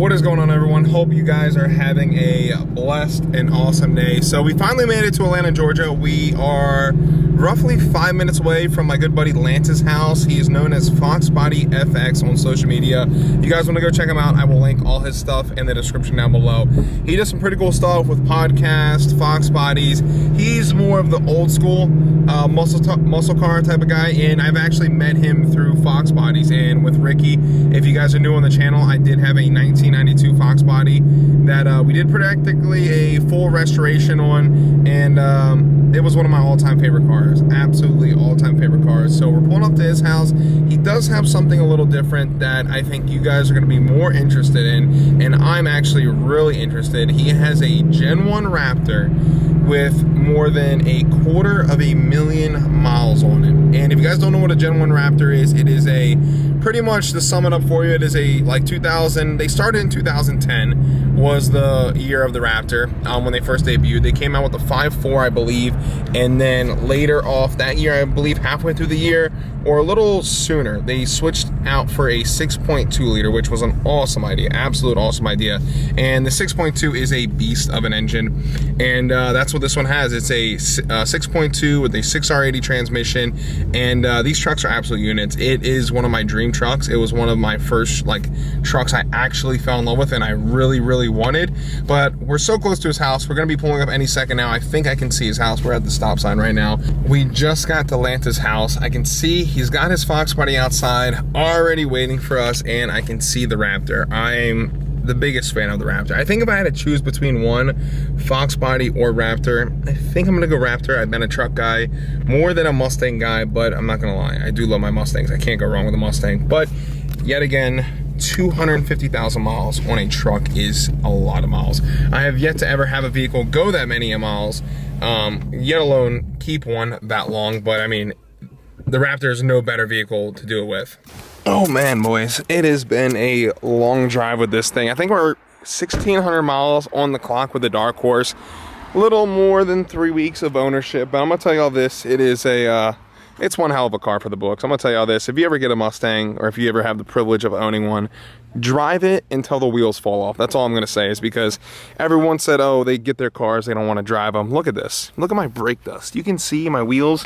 What is going on, everyone? Hope you guys are having a blessed and awesome day. So we finally made it to Atlanta, Georgia. We are roughly 5 minutes away from my good buddy Lance's house. He is known as Foxbody FX on social media. If you guys want to go check him out, I will link all his stuff in the description down below. He does some pretty cool stuff with podcasts, Fox Bodies. He's more of the old school muscle car type of guy, and I've actually met him through Fox Bodies. And with Ricky, if you guys are new on the channel, I did have a 1992 Fox Body that we did practically a full restoration on, and it was one of my all-time favorite cars. Absolutely all-time favorite cars. So we're pulling up to his house. He does have something a little different that I think you guys are going to be more interested in, and I'm actually really interested. He has a Gen 1 Raptor with more than 250,000 miles on it. And if you guys don't know what a Gen 1 Raptor is, it is a, pretty much to sum it up for you, it is a like 2000, they started in 2010 was the year of the Raptor when they first debuted. They came out with the 5.4, I believe, and then later off that year, I believe halfway through the year or a little sooner, they switched out for a 6.2 liter, which was an awesome idea, absolute awesome idea. And the 6.2 is a beast of an engine, and that's what this one has. It's a 6.2 with a 6R80 transmission, and these trucks are absolute units. It is one of my dream trucks. It was one of my first trucks I actually fell in love with and I really wanted. But we're so close to his house. We're gonna be pulling up any second now. I think I can see his house. We're at the stop sign right now. We just got to Lance's house. I can see he's got his Fox Body outside already waiting for us, and I can see the Raptor. I'm the biggest fan of the Raptor. I think if I had to choose between one, Fox Body or Raptor, I think I'm gonna go Raptor. I've been a truck guy more than a Mustang guy, but I'm not gonna lie, I do love my Mustangs. I can't go wrong with a Mustang. But yet again, 250,000 miles on a truck is a lot of miles. I have yet to ever have a vehicle go that many miles, yet alone keep one that long. But I mean, the Raptor is no better vehicle to do it with. Oh man, boys, it has been a long drive with this thing. I think we're 1,600 miles on the clock with the Dark Horse. A little more than 3 weeks of ownership, but I'm gonna tell you all this, it is a, it's one hell of a car for the books. I'm gonna tell you all this, if you ever get a Mustang, or if you ever have the privilege of owning one, drive it until the wheels fall off. That's all I'm gonna say, is because everyone said, oh, they get their cars, they don't wanna drive them. Look at this, look at my brake dust. You can see my wheels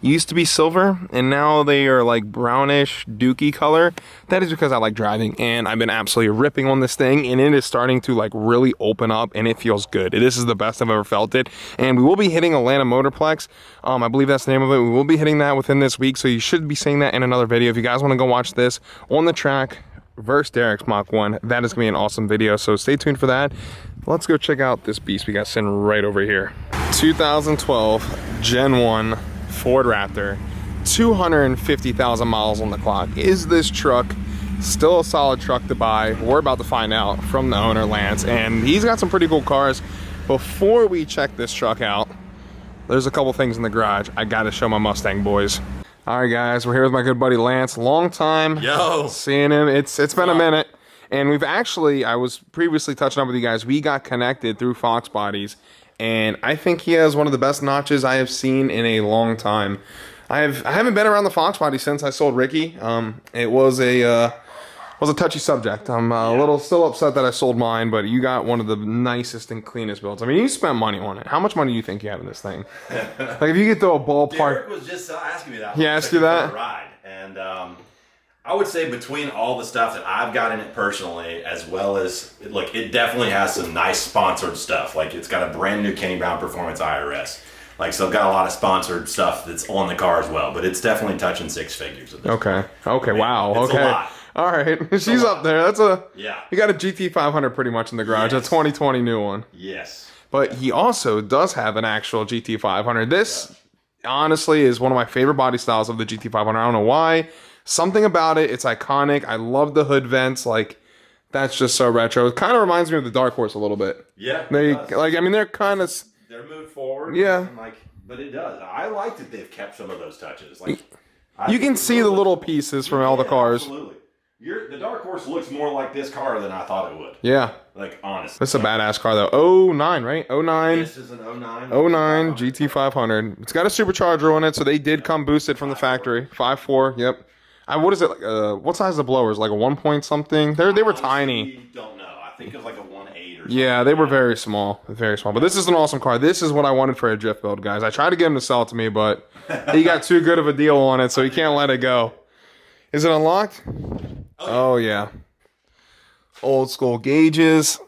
used to be silver and now they are like brownish dookie color. That is because I like driving, and I've been absolutely ripping on this thing, and it is starting to like really open up, and it feels good. This is the best I've ever felt it. And we will be hitting Atlanta Motorplex. I believe that's the name of it. We will be hitting that within this week, so you should be seeing that in another video. If you guys want to go watch this on the track versus Derek's Mach 1, that is gonna be an awesome video, so stay tuned for that. Let's go check out this beast we got sitting right over here. 2012 Gen 1 Ford Raptor, 250,000 miles on the clock. Is this truck still a solid truck to buy? We're about to find out from the owner, Lance, and he's got some pretty cool cars. Before we check this truck out, there's a couple things in the garage I gotta show my Mustang boys. All right, guys, we're here with my good buddy Lance. Long time seeing him. It's been a minute, and we've actually, I was previously touching up with you guys, we got connected through Fox Bodies, and I think he has one of the best notches I have seen in a long time. I haven't been around the Fox Body since I sold Ricky. It was a touchy subject. I'm a little still upset that I sold mine, but you got one of the nicest and cleanest builds. I mean, you spent money on it. How much money do you think you have in this thing? Like, if you could throw a ballpark. Derek was just asking me that. He asked you that? Ride. And I would say between all the stuff that I've got in it personally, as well as, look, it definitely has some nice sponsored stuff. Like, it's got a brand new Kenny Brown Performance IRS. Like, so I've got a lot of sponsored stuff that's on the car as well, but it's definitely touching six figures at this point. Okay, I mean, wow, it's okay. A lot. All right, she's up there. That's a, yeah. You got a GT500 pretty much in the garage, Yes. A 2020 new one. Yes. But he also does have an actual GT500. This, honestly, is one of my favorite body styles of the GT500. I don't know why. Something about it, it's iconic. I love the hood vents. Like, that's just so retro. It kind of reminds me of the Dark Horse a little bit. Yeah. They, like, I mean, they're kind of... They're moved forward. Yeah. And like, but it does. I like that they've kept some of those touches. Like, you can see the little pieces from all the cars. Absolutely. The Dark Horse looks more like this car than I thought it would. Yeah. Like, honestly. This is a badass car, though. 09, right? 09. This is an 09. 09 GT500. It's got a supercharger on it, so they did come boosted from the factory. 5.4, yep. What is it, like, what size is the blowers? Like a 1 point something? They were tiny. Don't know. I think it was like a 1.8 or something. Yeah, they were very small. Very small. But this is an awesome car. This is what I wanted for a drift build, guys. I tried to get him to sell it to me, but he got too good of a deal on it, so he can't let it go. Is it unlocked? Oh, yeah. Old school gauges.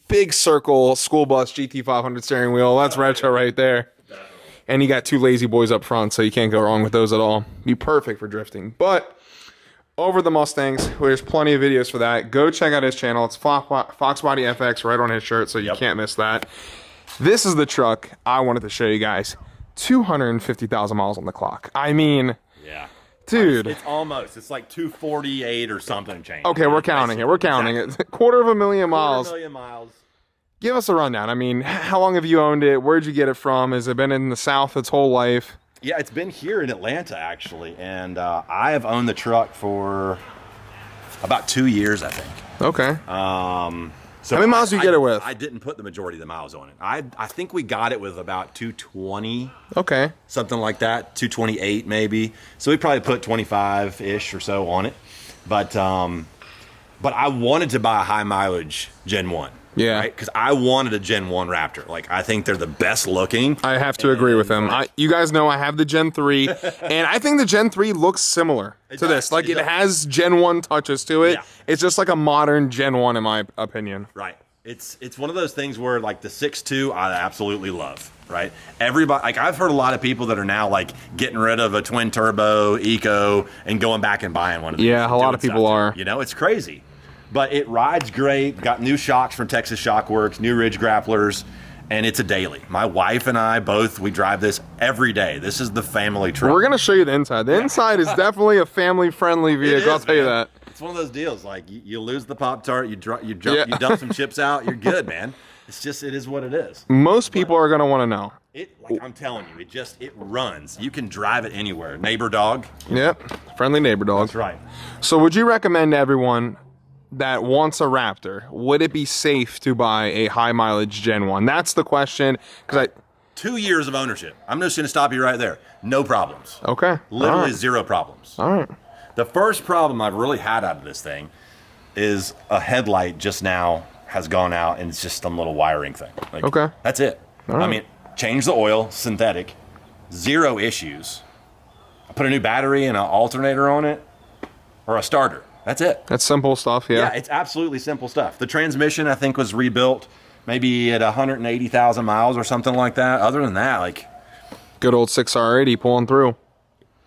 Big circle school bus GT500 steering wheel. That's retro right there. And you got two lazy boys up front, so you can't go wrong with those at all. Be perfect for drifting. But over the Mustangs, there's plenty of videos for that. Go check out his channel. It's Foxbody FX right on his shirt, so you can't miss that. This is the truck I wanted to show you guys. 250,000 miles on the clock. I mean, yeah. Dude. It's almost. It's like 248 or something change. Okay, we're counting it. We're counting it. 250,000 miles. 250,000 miles. Give us a rundown. I mean, how long have you owned it? Where'd you get it from? Has it been in the South its whole life? Yeah, it's been here in Atlanta, actually. And I have owned the truck for about 2 years, I think. Okay. So how many miles do you get it with? I didn't put the majority of the miles on it. I think we got it with about 220. Okay. Something like that, 228 maybe. So we probably put 25-ish or so on it. But I wanted to buy a high mileage Gen 1. Yeah. Right? Because I wanted a Gen 1 Raptor. Like, I think they're the best looking. I have to agree with him. You guys know I have the Gen 3, and I think the Gen 3 looks similar to this. Like, it has Gen 1 touches to it. Yeah. It's just like a modern Gen 1, in my opinion. Right. It's one of those things where, like, the 6.2 I absolutely love, right? Everybody, like, I've heard a lot of people that are now, like, getting rid of a twin turbo Eco and going back and buying one of these. Yeah, a lot of people are. You know, it's crazy. But it rides great. Got new shocks from Texas Shock Works, new ridge grapplers, and it's a daily. My wife and I we drive this every day. This is the family truck. We're gonna show you the inside. The inside is definitely a family-friendly vehicle. I'll tell you that. It's one of those deals. Like, you lose the Pop-Tart, you dump some chips out, you're good, man. It is what it is. Most people are gonna want to know. Like I'm telling you, it runs. You can drive it anywhere. Neighbor dog. Yep, friendly neighbor dog. That's right. So would you recommend to everyone that wants a Raptor, would it be safe to buy a high mileage Gen 1? That's the question. 2 years of ownership. I'm just going to stop you right there. No problems. Okay. Literally zero problems. All right. The first problem I've really had out of this thing is a headlight just now has gone out, and it's just some little wiring thing. Like, okay. That's it. All right. I mean, change the oil, synthetic, zero issues. I put a new battery and an alternator on it, or a starter. That's it. That's simple stuff, yeah. Yeah, it's absolutely simple stuff. The transmission, I think, was rebuilt maybe at 180,000 miles or something like that. Other than that, like... Good old 6R80 pulling through.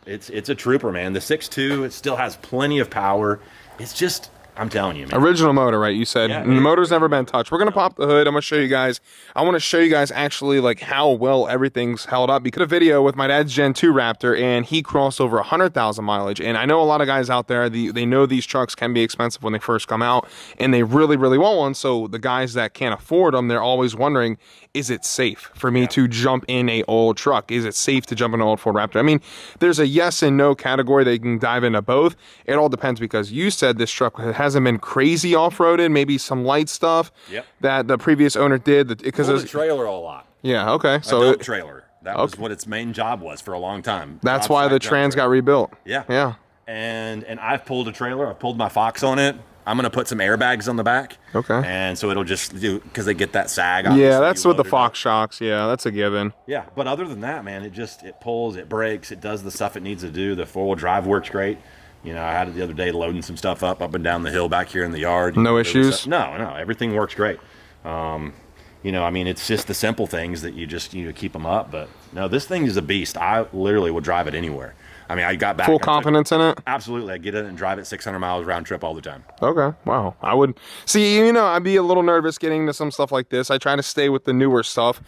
It's a trooper, man. The 6.2, it still has plenty of power. It's just... I'm telling you, man. Original motor, right? You said. Yeah, the motor's never been touched. We're going to pop the hood. I'm going to show you guys. I want to show you guys actually like how well everything's held up. Because a video with my dad's Gen 2 Raptor, and he crossed over 100,000 mileage. And I know a lot of guys out there, they know these trucks can be expensive when they first come out, and they really, really want one. So the guys that can't afford them, they're always wondering, is it safe for me to jump in a old truck? Is it safe to jump in an old Ford Raptor? I mean, there's a yes and no category. They can dive into both. It all depends, because you said this truck hasn't been crazy off-roaded, maybe some light stuff that the previous owner did. Because the trailer a lot. Yeah, okay. So a dump trailer. That was what its main job was for a long time. That's why the trans got rebuilt. Yeah. Yeah. And I've pulled a trailer. I've pulled my Fox on it. I'm going to put some airbags on the back. Okay. And so it'll just do, because they get that sag. Yeah, that's with the Fox shocks. Yeah, that's a given. Yeah, but other than that, man, it pulls, it brakes, it does the stuff it needs to do. The four-wheel drive works great. You know, I had it the other day loading some stuff up and down the hill back here in the yard. No issues? No, everything works great. You know, I mean, it's just the simple things that you keep them up. But no, this thing is a beast. I literally would drive it anywhere. I mean, I got back. Full confidence in it? Absolutely. I get in and drive it 600 miles round trip all the time. Okay. Wow. I would see, you know, I'd be a little nervous getting into some stuff like this. I try to stay with the newer stuff,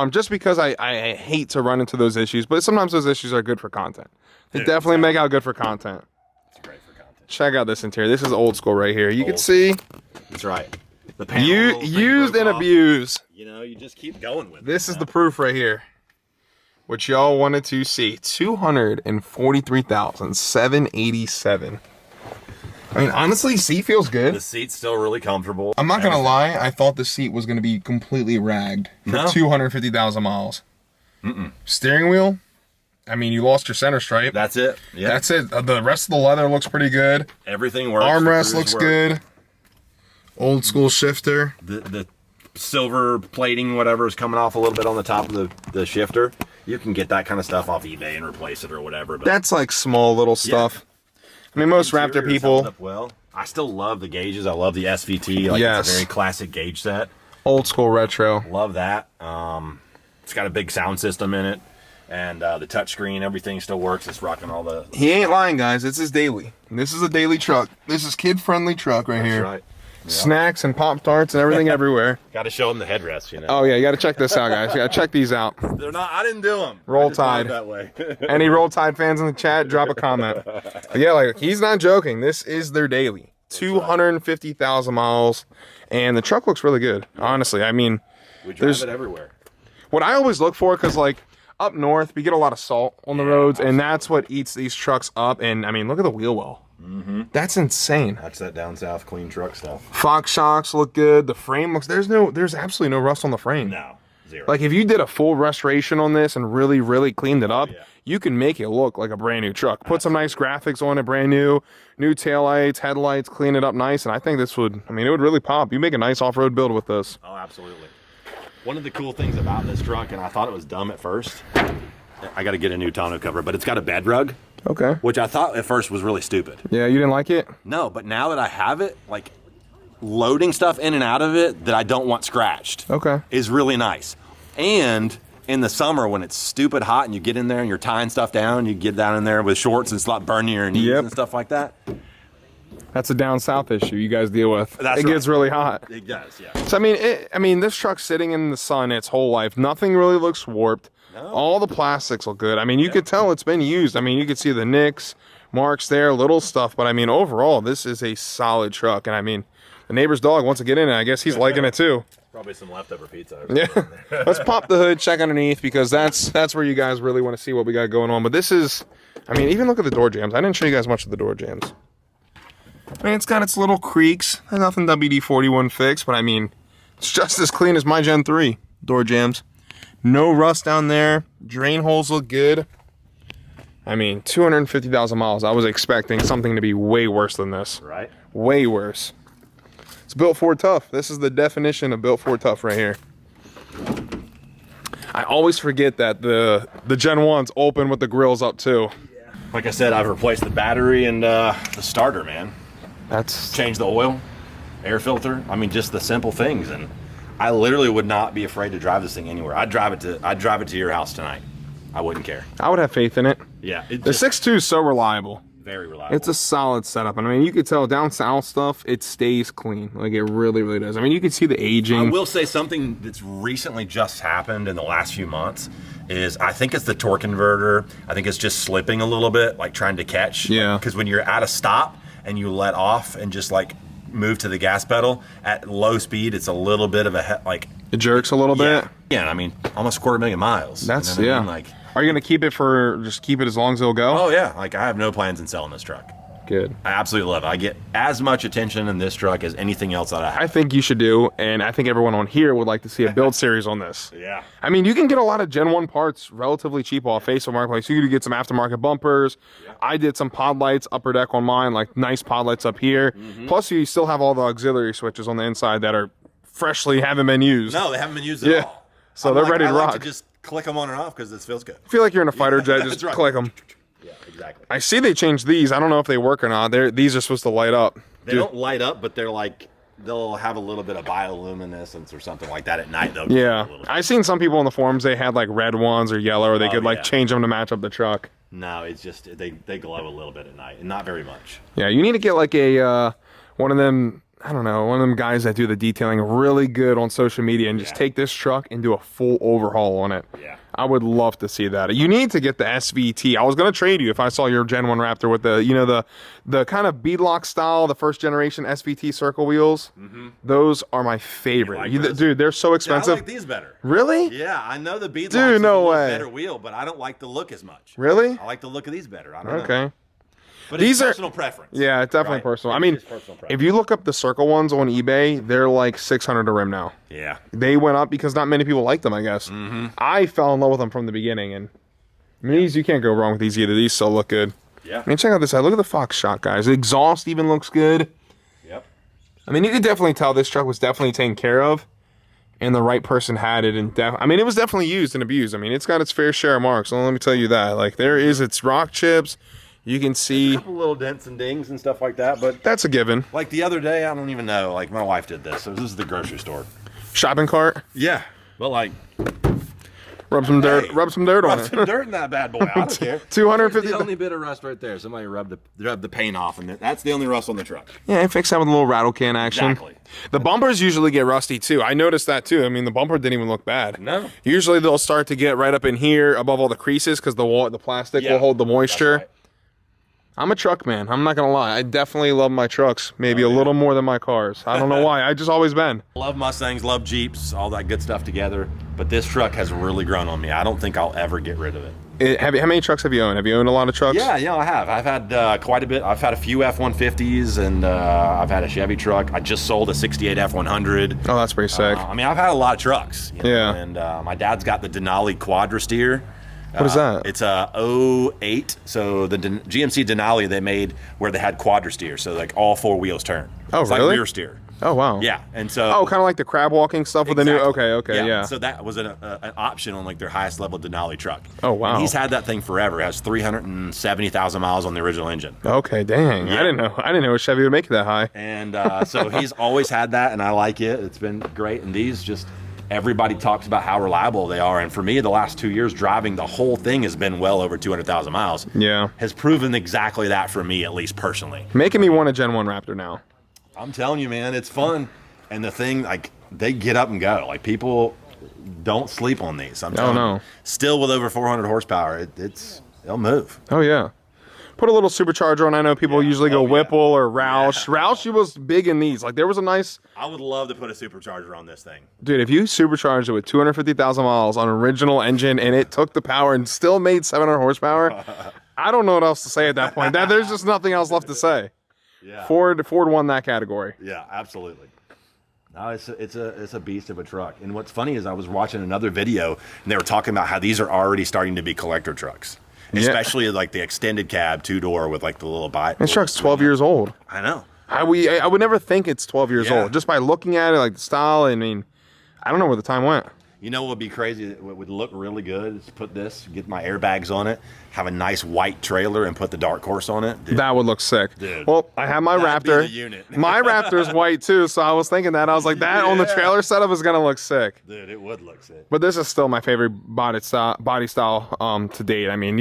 just because I hate to run into those issues. But sometimes those issues are good for content. They definitely make out good for content. It's great for content. Check out this interior. This is old school right here. You can see. That's right. The panel used and abused. You know, you just keep going with it. This is the proof right here. What y'all wanted to see. 243,787. I mean, honestly, seat feels good. The seat's still really comfortable. I'm not gonna lie, I thought the seat was gonna be completely ragged for 250,000 miles. Steering wheel, I mean, you lost your center stripe. That's it. Yeah. That's it. The rest of the leather looks pretty good. Everything works. Armrest looks good. Old school shifter. The silver plating, whatever, is coming off a little bit on the top of the shifter. You can get that kind of stuff off eBay and replace it or whatever. But that's like small little stuff. I mean, most Raptor people. Well, I still love the gauges. I love the SVT. Like, it's a very classic gauge set. Old school retro. Love that. It's got a big sound system in it. And the touchscreen, everything still works. It's rocking all the... He ain't lying, guys. It's his daily. This is a daily truck. This is kid-friendly truck right here. That's right. Yep. Snacks and Pop-Tarts and everything everywhere. Got to show them the headrest, you know. Oh, yeah. You got to check this out, guys. You got to check these out. They're not... I didn't do them. Roll Tide. That way. Any Roll Tide fans in the chat, drop a comment. But yeah, like, he's not joking. This is their daily. 250,000 miles. And the truck looks really good, honestly. I mean... We drive it everywhere. What I always look for, because, like, up north, we get a lot of salt on the roads, and that's what eats these trucks up. And, I mean, look at the wheel well. That's insane. That's that down south clean truck stuff. Fox shocks look good. The frame looks... There's absolutely no rust on the frame. No, zero. Like, if you did a full restoration on this and really, really cleaned it up, you can make it look like a brand new truck. Put some nice graphics on it, brand new taillights, headlights, clean it up nice, and I think this would... I mean, it would really pop. You make a nice off-road build with this. Oh, absolutely. One of the cool things about this truck, and I thought it was dumb at first, I got to get a new tonneau cover, but it's got a bed rug. Okay. Which I thought at first was really stupid. Yeah, you didn't like it? No, but now that I have it, like, loading stuff in and out of it that I don't want scratched is really nice. And in the summer when it's stupid hot and you get in there and you're tying stuff down, you get down in there with shorts and it's not burning your knees and stuff like that. That's a down south issue you guys deal with. That's it gets really hot. It does, yeah. So I mean, this truck's sitting in the sun its whole life. Nothing really looks warped. No. All the plastics look good. I mean, you could tell it's been used. I mean, you could see the nicks, marks there, little stuff. But I mean, overall, this is a solid truck. And I mean, the neighbor's dog wants to get in it. I guess he's liking it too. Probably some leftover pizza. Yeah. Let's pop the hood, check underneath, because that's where you guys really want to see what we got going on. But this is, I mean, even look at the door jambs. I didn't show you guys much of the door jambs. I mean, it's got its little creaks. Nothing WD-40 fix, but I mean, it's just as clean as my Gen 3 door jambs. No rust down there. Drain holes look good. I mean, 250,000 miles. I was expecting something to be way worse than this. Right. Way worse. It's built Ford tough. This is the definition of built Ford tough right here. I always forget that the Gen 1's open with the grills up too. Yeah. Like I said, I've replaced the battery and the starter, man. That's... Changed the oil, air filter. I mean, just the simple things. And I literally would not be afraid to drive this thing anywhere. I'd drive it to your house tonight. I wouldn't care. I would have faith in it. Yeah. The 6.2 is so reliable. Very reliable. It's a solid setup. And I mean, you could tell down south stuff, it stays clean. Like, it really, really does. I mean, you can see the aging. I will say something that's recently just happened in the last few months is I think it's the torque converter. I think it's just slipping a little bit, like trying to catch. Yeah. Because when you're at a stop and you let off and just like move to the gas pedal at low speed, it's a little bit of a it jerks a little bit. Yeah, I mean, almost 250,000 miles. That's, you know yeah. I mean? Like, are you gonna keep it as long as it'll go? Oh yeah, like I have no plans in selling this truck. Good. I absolutely love it. I get as much attention in this truck as anything else that I have. I think you should do, and I think everyone on here would like to see a build series on this. Yeah. I mean, you can get a lot of Gen 1 parts relatively cheap off Facebook Marketplace. You could get some aftermarket bumpers. Yeah. I did some pod lights, upper deck on mine, like nice pod lights up here. Plus, you still have all the auxiliary switches on the inside that are freshly haven't been used. No, they haven't been used at all. So they're ready to rock. I like to just click them on and off because it feels good. I feel like you're in a fighter jet, just click them. Yeah, exactly. I see they changed these. I don't know if they work or not. These are supposed to light up. They don't light up, but they're like, they'll have a little bit of bioluminescence or something like that at night, though. Yeah. I've seen some people on the forums, they had like red ones or yellow, or they could like change them to match up the truck. No, it's just, they glow a little bit at night, and not very much. Yeah, you need to get like a, one of them, I don't know, one of them guys that do the detailing really good on social media and just take this truck and do a full overhaul on it. Yeah. I would love to see that. You need to get the SVT. I was going to trade you if I saw your Gen 1 Raptor with the, you know, the kind of beadlock style, the first generation SVT circle wheels. Those are my favorite. Dude, they're so expensive. I like these better. Really? Yeah, I know the beadlock is a better wheel, but I don't like the look as much. Really? I like the look of these better. I don't know. Okay. But it's personal preference. Yeah, it's definitely personal. I mean, if you look up the circle ones on eBay, they're like $600 a rim now. Yeah. They went up because not many people like them, I guess. I fell in love with them from the beginning, and I mean, these, you can't go wrong with these either. These still look good. Yeah. I mean, check out this side. Look at the Fox shot, guys. The exhaust even looks good. Yep. I mean, you could definitely tell this truck was definitely taken care of, and the right person had it. And I mean, it was definitely used and abused. I mean, it's got its fair share of marks. So let me tell you that. Like, there is its rock chips. You can see a couple little dents and dings and stuff like that, but that's a given. Like the other day, I don't even know. Like my wife did this. So this is the grocery store. Shopping cart. Yeah, but like. Rub some dirt on it. Rub some dirt in that bad boy. I don't care. 250. The only bit of rust right there. Somebody rubbed the paint off, and that's the only rust on the truck. Yeah, and fix that with a little rattle can action. Exactly. The bumpers usually get rusty too. I noticed that too. I mean, the bumper didn't even look bad. No. Usually they'll start to get right up in here above all the creases because the plastic will hold the moisture. Right. I'm a truck man. I'm not gonna lie. I definitely love my trucks, maybe a little more than my cars. I don't know why. I just always been. Love Mustangs, love Jeeps, all that good stuff together. But this truck has really grown on me. I don't think I'll ever get rid of it. How many trucks have you owned? Have you owned a lot of trucks? Yeah, I have. I've had quite a bit. I've had a few F-150s, and I've had a Chevy truck. I just sold a 68 F-100. Oh, that's pretty sick. I mean, I've had a lot of trucks. You know, yeah. And my dad's got the Denali Quadra-Steer. What is that? It's a 08. So the GMC Denali they made where they had Quadra-Steer, so like all four wheels turn. Oh, it's really? like rear steer. Oh, wow. Yeah, and so... Oh, kind of like the crab walking stuff with exactly. the new... Okay, yeah. So that was an option on like their highest level Denali truck. Oh, wow. And he's had that thing forever. It has 370,000 miles on the original engine. Okay, dang. Yeah. I didn't know a Chevy would make it that high. And so he's always had that, and I like it. It's been great. And these just... Everybody talks about how reliable they are, and for me, the last 2 years driving, the whole thing has been well over 200,000 miles. Yeah. Has proven exactly that for me, at least personally. Making me want a Gen 1 Raptor now. I'm telling you, man, it's fun. And the thing, like, they get up and go. Like, people don't sleep on these. I'm telling you. Still with over 400 horsepower, it'll move. Oh, yeah. Put a little supercharger on. I know people usually go Whipple or Roush. Roush was big in these. Like, there was a nice... I would love to put a supercharger on this thing. Dude, if you supercharged it with 250,000 miles on original engine and it took the power and still made 700 horsepower, I don't know what else to say at that point. There's just nothing else left to say. Yeah. Ford won that category. Yeah, absolutely. No, it's a beast of a truck. And what's funny is I was watching another video and they were talking about how these are already starting to be collector trucks. Especially like the extended cab 2-door with like the little bike. This truck's 12 years old. I know. I would never think it's 12 years old just by looking at it, like the style. I mean, I don't know where the time went. You know what would be crazy? What would look really good is put this, get my airbags on it, have a nice white trailer, and put the dark horse on it. Dude. That would look sick. Dude. Well, I have my Raptor. Be the unit. My Raptor's white too, so I was thinking that. I was like, that on the trailer setup is gonna look sick. Dude, it would look sick. But this is still my favorite body style to date. I mean,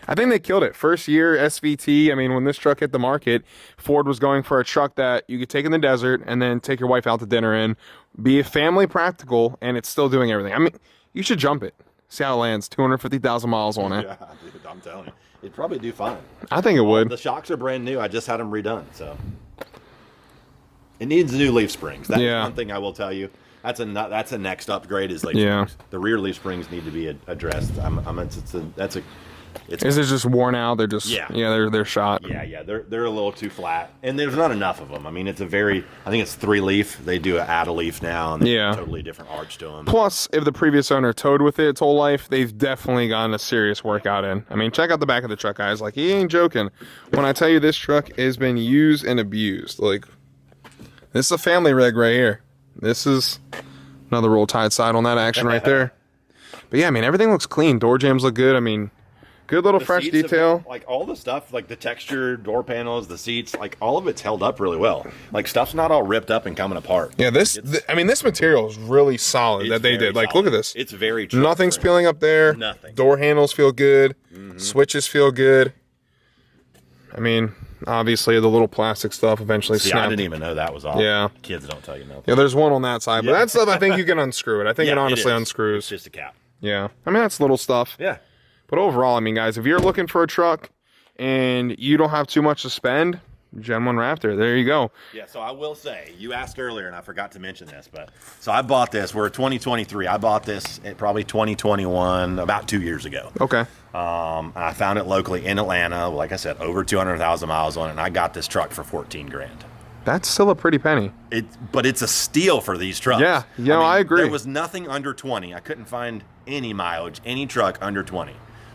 I think they killed it. First year SVT. I mean, when this truck hit the market, Ford was going for a truck that you could take in the desert and then take your wife out to dinner in, be family practical, and it's still doing everything. I mean, you should jump it. See how it lands. 250,000 miles on it. Yeah, dude, I'm telling you. It'd probably do fine. I think it would. The shocks are brand new. I just had them redone, so. It needs new leaf springs. That's one thing I will tell you. That's a next upgrade is leaf springs. The rear leaf springs need to be addressed. Is it just worn out? They're just they're shot. Yeah, they're a little too flat, and there's not enough of them. I mean, I think it's 3-leaf. They do add a leaf now, and a totally different arch to them. Plus, if the previous owner towed with it its whole life, they've definitely gotten a serious workout in. I mean, check out the back of the truck, guys. Like, he ain't joking when I tell you this truck has been used and abused. Like, this is a family rig right here. This is another roll tide side on that action right there. But yeah, I mean, everything looks clean. Door jambs look good. I mean, good little fresh detail. Like all the stuff, like the texture, door panels, the seats, like all of it's held up really well. Like stuff's not all ripped up and coming apart. Yeah, this material is really solid that they did. Like, solid. Look at this. It's very true. Nothing's peeling up there. Nothing. Door handles feel good. Switches feel good. I mean, obviously the little plastic stuff eventually snapped. I didn't even know that was off. Yeah. Kids don't tell you nothing. Yeah, there's one on that side. But that stuff, I think you can unscrew it. I think it honestly unscrews. It's just a cap. Yeah. I mean, that's little stuff. Yeah. But overall, I mean, guys, if you're looking for a truck and you don't have too much to spend, Gen 1 Raptor, there you go. Yeah, so I will say, you asked earlier, and I forgot to mention this, but so I bought this. We're 2023. I bought this at probably 2021, about 2 years ago. Okay. I found it locally in Atlanta. Like I said, over 200,000 miles on it, and I got this truck for $14 grand. That's still a pretty penny. But it's a steal for these trucks. Yeah, I agree. There was nothing under 20. I couldn't find any mileage, any truck under 20.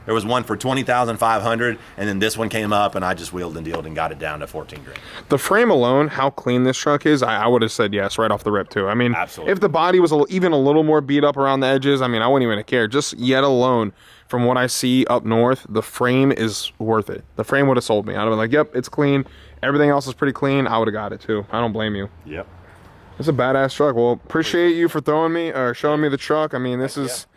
There was one for 20,500, and then this one came up, and I just wheeled and dealed and got it down to 14 grand. The frame alone, how clean this truck is, I would have said yes right off the rip too. I mean, absolutely. If the body was even a little more beat up around the edges, I mean, I wouldn't even care. Just yet alone, from what I see up north, the frame is worth it. The frame would have sold me. I'd have been like, yep, it's clean. Everything else is pretty clean. I would have got it too. I don't blame you. Yep. It's a badass truck. Well, appreciate you for throwing me or showing me the truck. I mean, this is,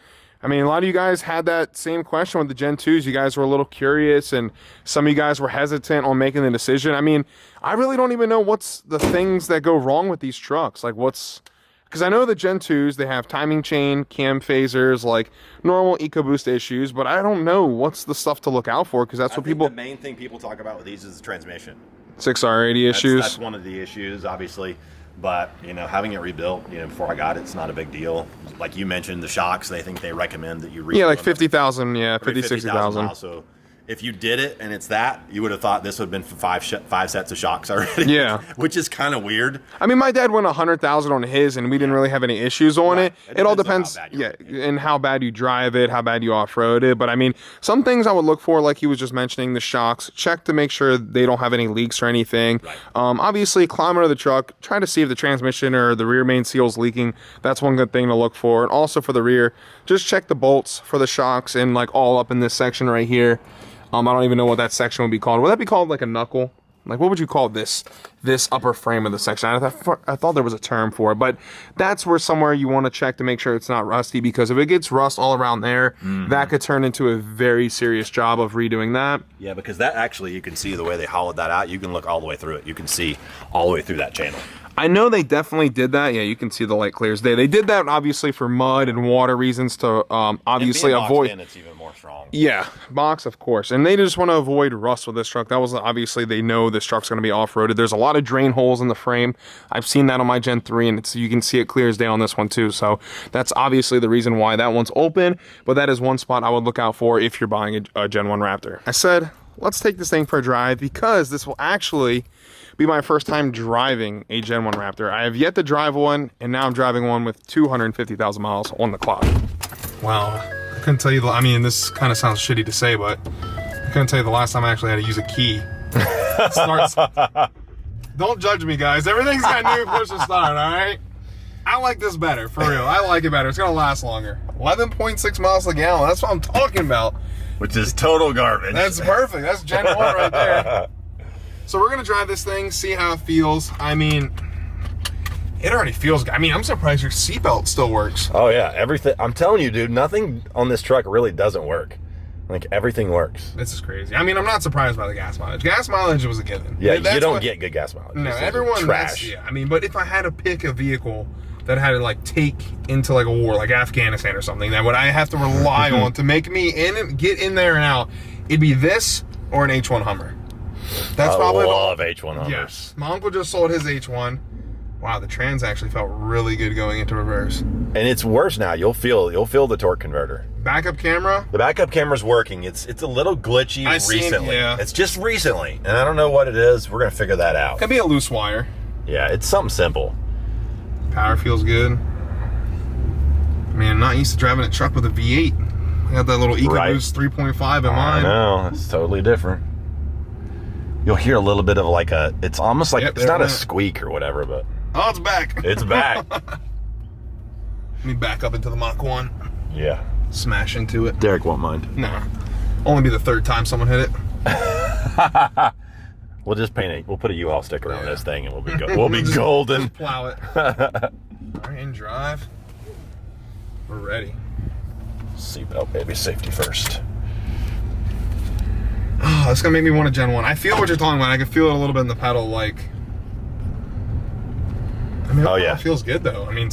I mean, a lot of you guys had that same question with the Gen 2s. You guys were a little curious, and some of you guys were hesitant on making the decision. I mean, I really don't even know what's the things that go wrong with these trucks. Like because I know the Gen 2s, they have timing chain, cam phasers, like normal EcoBoost issues, but I don't know what's the stuff to look out for, because that's what people... The main thing people talk about with these is the transmission. 6R80 issues. That's one of the issues, obviously. But, you know, having it rebuilt, you know, before I got it, it's not a big deal. Like you mentioned, the shocks, they think they recommend that you rebuild. Yeah, like 50,000, yeah, 50, 60,000. So if you did it and it's that, you would have thought this would have been for five sets of shocks already. Yeah. Which is kind of weird. I mean, my dad went 100,000 on his, and we didn't really have any issues on it. It all depends, and how bad you drive it, how bad you off-road it. But I mean, some things I would look for, like he was just mentioning, the shocks. Check to make sure they don't have any leaks or anything. Right. Obviously, climb under the truck, try to see if the transmission or the rear main seal is leaking. That's one good thing to look for. And also for the rear, just check the bolts for the shocks, and like all up in this section right here. I don't even know what that section would be called. Would that be called like a knuckle? Like, what would you call this upper frame of the section? I thought there was a term for it, but that's where somewhere you want to check to make sure it's not rusty, because if it gets rust all around there, that could turn into a very serious job of redoing that. Yeah, because that actually, you can see the way they hollowed that out. You can look all the way through it. You can see all the way through that channel. I know they definitely did that. Yeah, you can see the light clears there. They did that obviously for mud and water reasons to obviously avoid. And it's even more strong. Yeah, box of course, and they just want to avoid rust with this truck. That was obviously, they know this truck's going to be off-roaded. There's a lot of drain holes in the frame. I've seen that on my Gen 3, and you can see it clear as day on this one too. So that's obviously the reason why that one's open. But that is one spot I would look out for if you're buying a Gen 1 Raptor. I said, let's take this thing for a drive, because this will actually be my first time driving a Gen 1 Raptor. I have yet to drive one, and now I'm driving one with 250,000 miles on the clock. Wow, I couldn't tell you, I mean, this kind of sounds shitty to say, but I couldn't tell you the last time I actually had to use a key. Don't judge me, guys. Everything's got new push to start, all right? I like this better, for real. I like it better. It's gonna last longer. 11.6 miles a gallon, that's what I'm talking about. Which is total garbage. That's perfect, that's Gen 1 right there. So we're gonna drive this thing, see how it feels. I mean, it already feels good. I mean, I'm surprised your seatbelt still works. Oh yeah, everything. I'm telling you, dude, nothing on this truck really doesn't work. Like, everything works. This is crazy. I mean, I'm not surprised by the gas mileage. Gas mileage was a given. Yeah, you don't get good gas mileage. No, everyone, trash. Yeah, I mean, but if I had to pick a vehicle that had to like take into like a war, like Afghanistan or something, that would I have to rely on to make me get in there and out, it'd be this or an H1 Hummer. That's probably. I love H1 Hummers. Yes, my uncle just sold his H1. Wow, the trans actually felt really good going into reverse. And it's worse now. You'll feel the torque converter. Backup camera? The backup camera's working. It's a little glitchy recently. Yeah. It's just recently, and I don't know what it is. We're gonna figure that out. Could be a loose wire. Yeah, it's something simple. Power feels good. Man, I'm not used to driving a truck with a V8. I got that little EcoBoost 3.5 in mine. I know, it's totally different. You'll hear a little bit of like it's almost like, it's not a squeak or whatever, but. Oh, it's back. It's back. Let me back up into the Mach 1. Yeah. Smash into it. Derek won't mind. No. Only be the third time someone hit it. We'll just we'll put a U-Haul sticker on this thing, and we'll be golden. Just plow it. All right, in drive. We're ready. Seatbelt, baby. Safety first. Oh, it's gonna make me want a Gen 1. I feel what you're talking about. I can feel it a little bit in the pedal, like. I mean, it feels good though. I mean,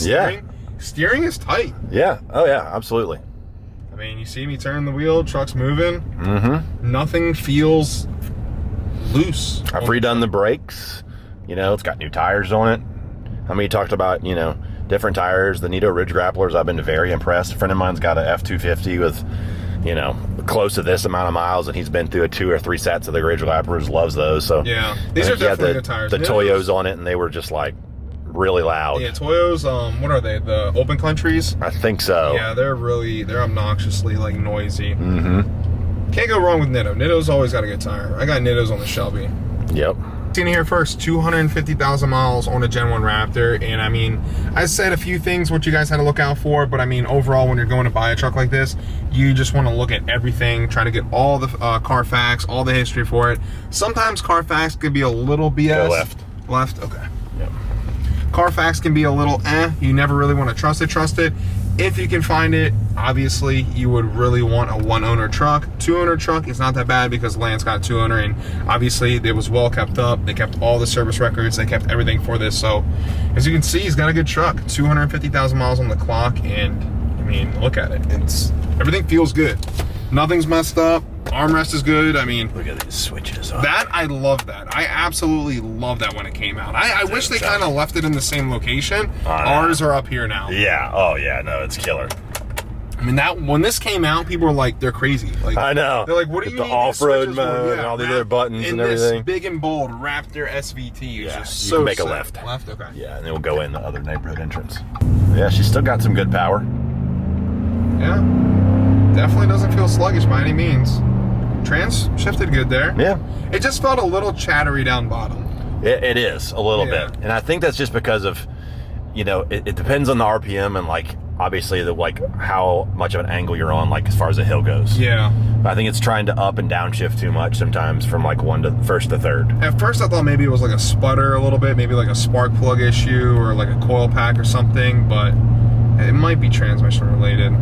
steering is tight. Yeah. Oh yeah, absolutely. I mean, you see me turn the wheel, truck's moving. Mm-hmm. Nothing feels loose. I've redone the brakes. You know, it's got new tires on it. I mean, you talked about, you know, different tires. The Nito Ridge Grapplers, I've been very impressed. A friend of mine's got a F250 with, you know, close to this amount of miles, and he's been through 2 or 3 sets of the Ridge Grapplers. Loves those. So yeah, these are definitely good tires. The Toyos on it, and they were just like really loud. Yeah, Toyos. What are they? The Open Countries? I think so. Yeah, they're obnoxiously like noisy. Mm-hmm. Can't go wrong with Nitto. Nitto's always got a good tire. I got Nitto's on the Shelby. Yep. Seen here first, 250,000 miles on a Gen 1 Raptor, and I mean, I said a few things what you guys had to look out for, but I mean, overall, when you're going to buy a truck like this, you just want to look at everything, try to get all the Carfax, all the history for it. Sometimes Carfax could be a little BS. Go left. Left, okay. Yep. Carfax can be a little you never really want to trust it. If you can find it, obviously you would really want a 1-owner truck. 2-owner truck is not that bad because Lance got a 2-owner, and obviously it was well kept up. They kept all the service records, they kept everything for this. So as you can see, he's got a good truck. 250,000 miles on the clock, and I mean, look at it. Everything feels good. Nothing's messed up. Armrest is good. I mean, look at these switches on. That, I love that. I absolutely love that when it came out. I wish they kind of left it in the same location. Ours are up here now. Yeah. Oh, yeah. No, it's killer. I mean, when this came out, people were like, they're crazy. Like, I know. They're like, what do you the need off-road mode and all the other buttons and everything. This big and bold Raptor SVT is just you so can make sick. a left. Left, okay. Yeah, and then we'll go in the other neighborhood entrance. Yeah, she's still got some good power. Yeah. Definitely doesn't feel sluggish by any means. Trans shifted good there. Yeah. It just felt a little chattery down bottom. It is a little bit, and I think that's just because of, you know, it depends on the RPM and like obviously the like how much of an angle you're on, like as far as the hill goes. Yeah. I think it's trying to up and down shift too much sometimes from like first to third. At first I thought maybe it was like a sputter a little bit, maybe like a spark plug issue or like a coil pack or something, but it might be transmission related.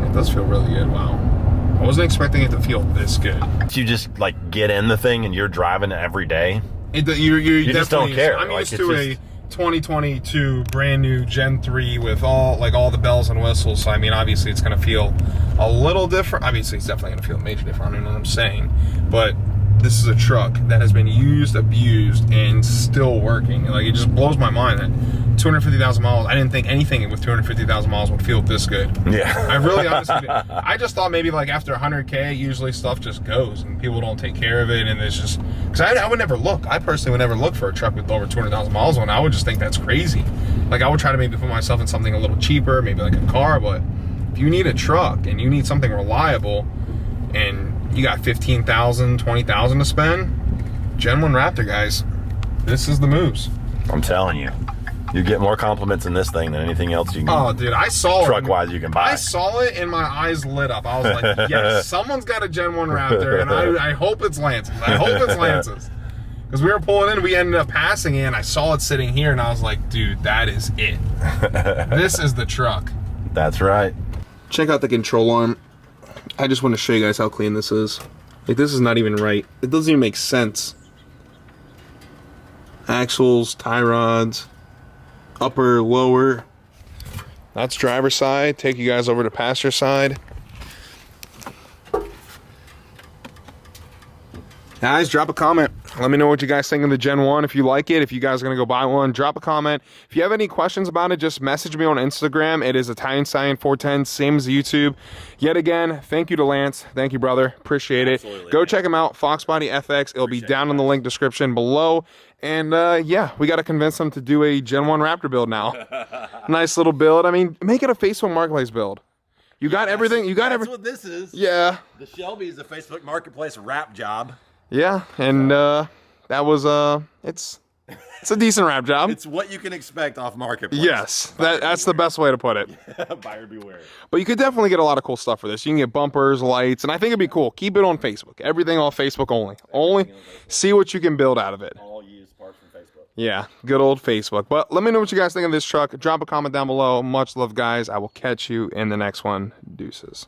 It does feel really good. Wow. I wasn't expecting it to feel this good. If you just like get in the thing and you're driving it every day, you just don't care. I'm like, used to a 2022 brand new Gen 3 with all the bells and whistles. So I mean, obviously it's gonna feel a little different. Obviously it's definitely gonna feel major different. I don't know what I'm saying, but this is a truck that has been used, abused, and still working. Like, it just blows my mind that 250,000 miles, I didn't think anything with 250,000 miles would feel this good. Yeah. I really honestly did. I just thought maybe like after 100K, usually stuff just goes and people don't take care of it, and it's just, because I would never look. I personally would never look for a truck with over 200,000 miles on it. I would just think that's crazy. Like, I would try to maybe put myself in something a little cheaper, maybe like a car, but if you need a truck and you need something reliable and you got 15,000, 20,000 to spend, Gen 1 Raptor, guys, this is the moves. I'm telling you. You get more compliments in this thing than anything else you can. Oh, dude, I saw it. Truck-wise, you can buy. I saw it and my eyes lit up. I was like, yes, someone's got a Gen 1 Raptor, and I hope it's Lance's. I hope it's Lance's. Because we were pulling in, we ended up passing in. I saw it sitting here, and I was like, dude, that is it. This is the truck. That's right. Check out the control arm. I just want to show you guys how clean this is. Like, this is not even right. It doesn't even make sense. Axles, tie rods, upper, lower. That's driver's side. Take you guys over to passenger side. Guys, drop a comment. Let me know what you guys think of the Gen 1. If you like it, if you guys are going to go buy one, drop a comment. If you have any questions about it, just message me on Instagram. It is ItalianScience410, same as YouTube. Yet again, thank you to Lance. Thank you, brother. Appreciate it. Absolutely, go man. check him out, Foxbody FX. It'll be down in the link description below. And yeah, we got to convince him to do a Gen 1 Raptor build now. Nice little build. I mean, make it a Facebook Marketplace build. You got everything. You got everything. That's what this is. Yeah. The Shelby is a Facebook Marketplace wrap job. Yeah, and that was it's a decent wrap job. It's what you can expect off Marketplace. Yes, that's the best way to put it. Buyer beware. But you could definitely get a lot of cool stuff for this. You can get bumpers, lights, and I think it'd be cool. Keep it on Facebook. Everything on Facebook only. Only see what you can build out of it. All used parts from Facebook. Yeah, good old Facebook. But let me know what you guys think of this truck. Drop a comment down below. Much love, guys. I will catch you in the next one. Deuces.